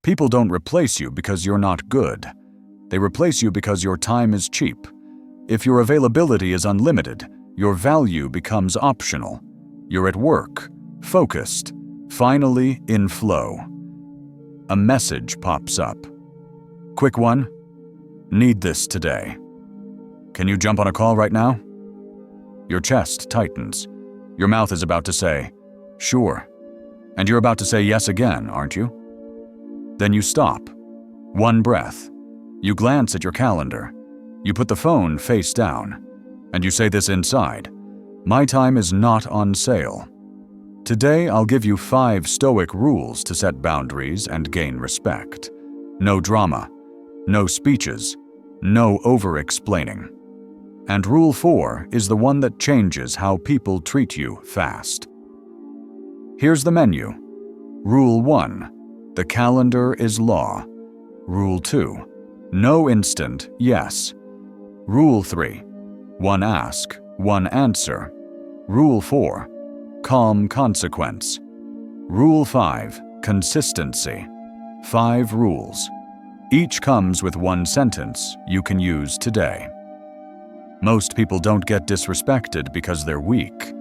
People don't replace you because you're not good. They replace you because your time is cheap. If your availability is unlimited, your value becomes optional. You're at work, focused, finally in flow. A message pops up. Quick one. Need this today. Can you jump on a call right now? Your chest tightens. Your mouth is about to say, sure. And you're about to say yes again, aren't you? Then you stop. One breath. You glance at your calendar. You put the phone face down. And you say this inside. My time is not on sale. Today I'll give you 5 Stoic rules to set boundaries and gain respect. No drama. No speeches. No over-explaining. And Rule 4 is the one that changes how people treat you fast. Here's the menu. Rule 1. The calendar is law. Rule 2. No instant yes. Rule 3. One ask, one answer. Rule 4. Calm consequence. Rule 5. Consistency. 5 rules. Each comes with one sentence you can use today. Most people don't get disrespected because they're weak.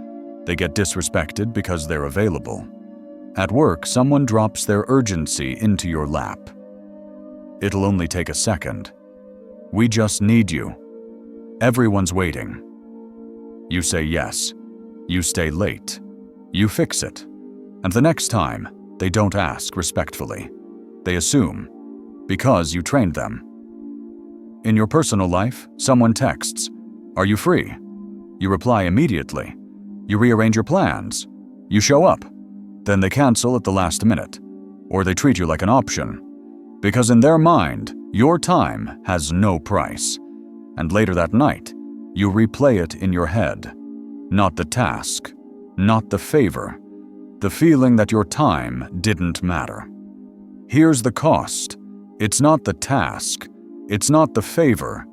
They get disrespected because they're available. At work, someone drops their urgency into your lap. It'll only take a second. We just need you. Everyone's waiting. You say yes. You stay late. You fix it. And the next time, they don't ask respectfully. They assume, because you trained them. In your personal life, someone texts, "Are you free?" You reply immediately. You rearrange your plans. You show up. Then they cancel at the last minute, or they treat you like an option. Because in their mind, your time has no price. And later that night, you replay it in your head. Not the task, not the favor, the feeling that your time didn't matter. Here's the cost. It's not the task. It's not the favor.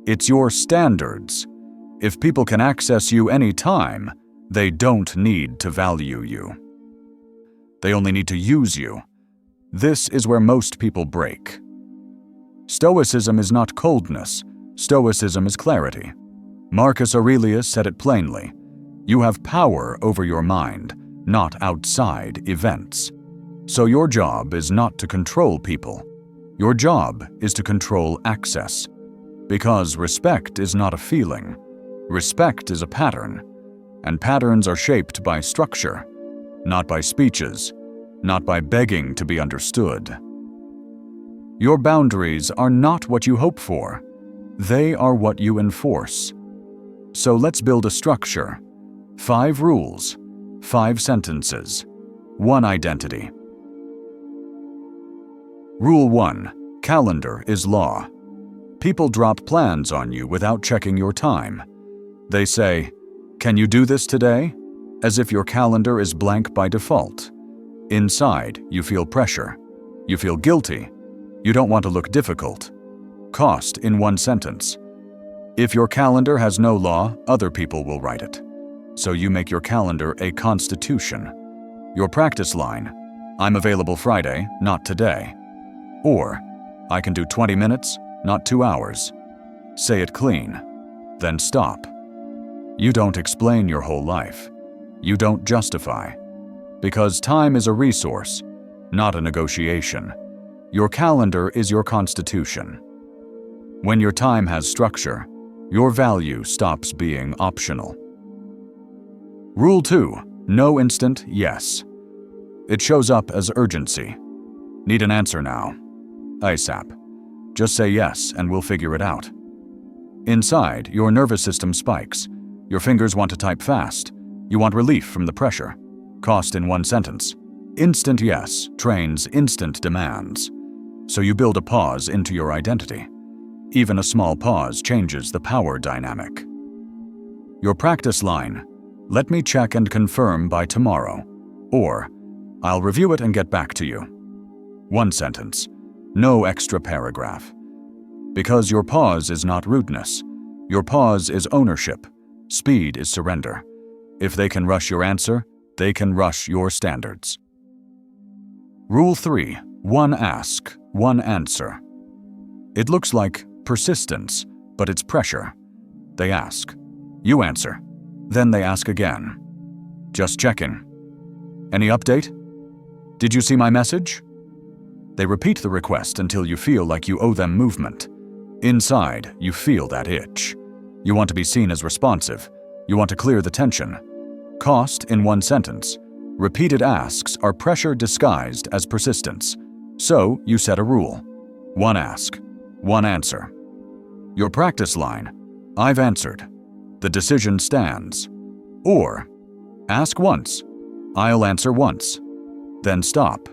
It's your standards. If people can access you anytime, they don't need to value you. They only need to use you. This is where most people break. Stoicism is not coldness. Stoicism is clarity. Marcus Aurelius said it plainly. You have power over your mind, not outside events. So your job is not to control people. Your job is to control access. Because respect is not a feeling. Respect is a pattern, and patterns are shaped by structure, not by speeches, not by begging to be understood. Your boundaries are not what you hope for. They are what you enforce. So let's build a structure. 5 rules, 5 sentences, 1 identity. Rule 1. Calendar is law. People drop plans on you without checking your time. They say, "Can you do this today?" as if your calendar is blank by default. Inside, you feel pressure. You feel guilty. You don't want to look difficult. Cost in 1 sentence. If your calendar has no law, other people will write it. So you make your calendar a constitution. Your practice line, "I'm available Friday, not today." Or, "I can do 20 minutes, not 2 hours." Say it clean. Then stop. You don't explain your whole life. You don't justify. Because time is a resource, not a negotiation. Your calendar is your constitution. When your time has structure, your value stops being optional. Rule 2. No instant yes. It shows up as urgency. Need an answer now. ASAP. Just say yes and we'll figure it out. Inside, your nervous system spikes. Your fingers want to type fast. You want relief from the pressure. Cost in 1 sentence. Instant yes trains instant demands. So you build a pause into your identity. Even a small pause changes the power dynamic. Your practice line, "Let me check and confirm by tomorrow," or "I'll review it and get back to you." 1 sentence. No extra paragraph. Because your pause is not rudeness. Your pause is ownership. Speed is surrender. If they can rush your answer, they can rush your standards. Rule 3. One ask, one answer. It looks like persistence, but it's pressure. They ask. You answer. Then they ask again. Just checking. Any update? Did you see my message? They repeat the request until you feel like you owe them movement. Inside, you feel that itch. You want to be seen as responsive. You want to clear the tension. Cost in one sentence. Repeated asks are pressure disguised as persistence. So you set a rule. One ask, one answer. Your practice line, I've answered. The decision stands. Or, ask once, I'll answer once. Then stop.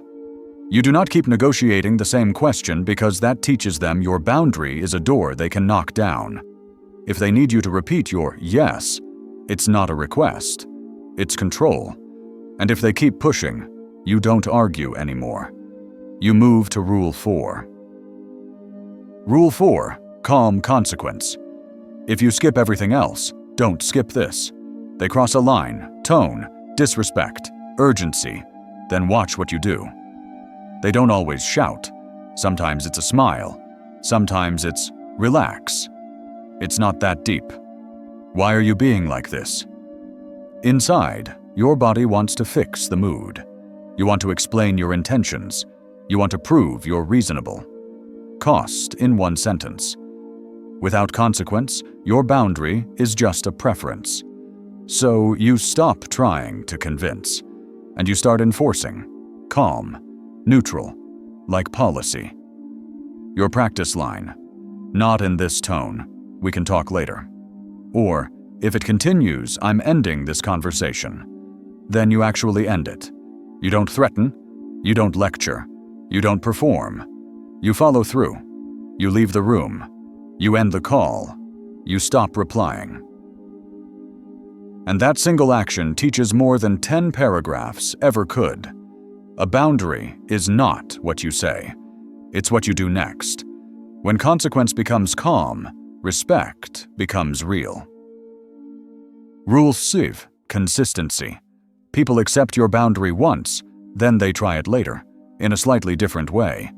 You do not keep negotiating the same question because that teaches them your boundary is a door they can knock down. If they need you to repeat your yes, it's not a request. It's control. And if they keep pushing, you don't argue anymore. You move to Rule 4. Rule 4, calm consequence. If you skip everything else, don't skip this. They cross a line, tone, disrespect, urgency, then watch what you do. They don't always shout. Sometimes it's a smile. Sometimes it's relax. It's not that deep. Why are you being like this? Inside, your body wants to fix the mood. You want to explain your intentions. You want to prove you're reasonable. Cost in one sentence. Without consequence, your boundary is just a preference. So you stop trying to convince, and you start enforcing. Calm, neutral, like policy. Your practice line, not in this tone, we can talk later. Or, if it continues, I'm ending this conversation. Then you actually end it. You don't threaten, you don't lecture, you don't perform. You follow through. You leave the room. You end the call. You stop replying. And that single action teaches more than 10 paragraphs ever could. A boundary is not what you say. It's what you do next. When consequence becomes calm, respect becomes real. Rule 5, consistency. People accept your boundary once, then they try it later, in a slightly different way.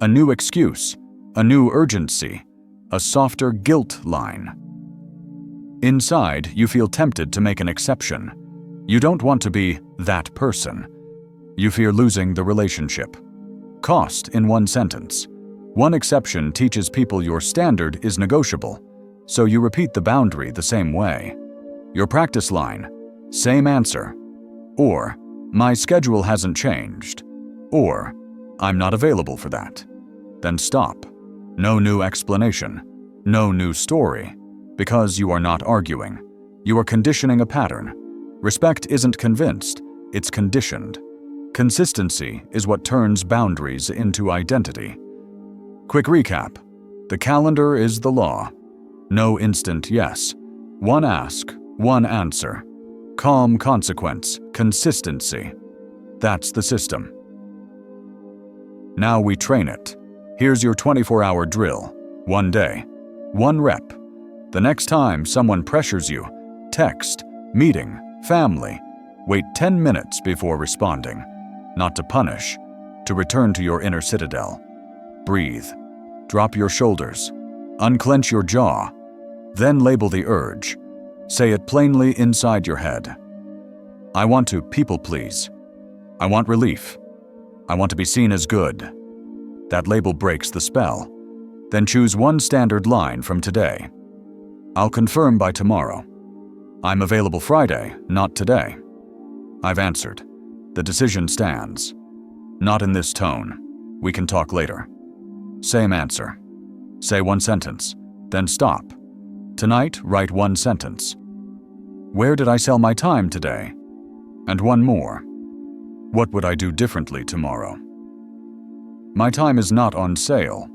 A new excuse, a new urgency, a softer guilt line. Inside, you feel tempted to make an exception. You don't want to be that person. You fear losing the relationship. Cost in one sentence. One exception teaches people your standard is negotiable, so you repeat the boundary the same way. Your practice line, same answer. Or, my schedule hasn't changed. Or, I'm not available for that. Then stop. No new explanation. No new story. Because you are not arguing. You are conditioning a pattern. Respect isn't convinced, it's conditioned. Consistency is what turns boundaries into identity. Quick recap. The calendar is the law. No instant yes. One ask, one answer. Calm consequence, consistency. That's the system. Now we train it. Here's your 24-hour drill. One day. One rep. The next time someone pressures you, text, meeting, family, wait 10 minutes before responding. Not to punish, to return to your inner citadel. Breathe. Drop your shoulders. Unclench your jaw. Then label the urge. Say it plainly inside your head. I want to people please. I want relief. I want to be seen as good. That label breaks the spell. Then choose one standard line from today. I'll confirm by tomorrow. I'm available Friday, not today. I've answered. The decision stands. Not in this tone. We can talk later. Same answer. Say one sentence, then stop. Tonight, write one sentence. Where did I sell my time today? And one more. What would I do differently tomorrow? My time is not on sale.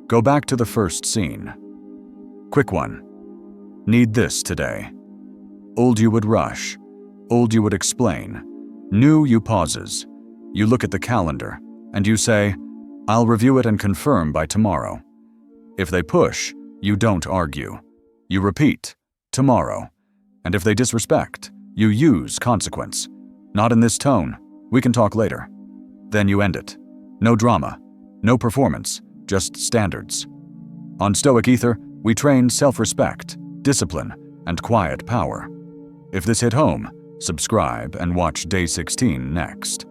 Go back to the first scene. Quick one. Need this today. Old you would rush. Old you would explain. New you pauses. You look at the calendar, and you say, I'll review it and confirm by tomorrow. If they push, you don't argue. You repeat, tomorrow. And if they disrespect, you use consequence. Not in this tone. We can talk later. Then you end it. No drama, no performance, just standards. On Stoic Ether, we train self-respect, discipline, and quiet power. If this hit home, subscribe and watch Day 16 next.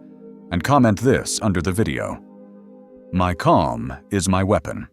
And comment this under the video: "My calm is my weapon."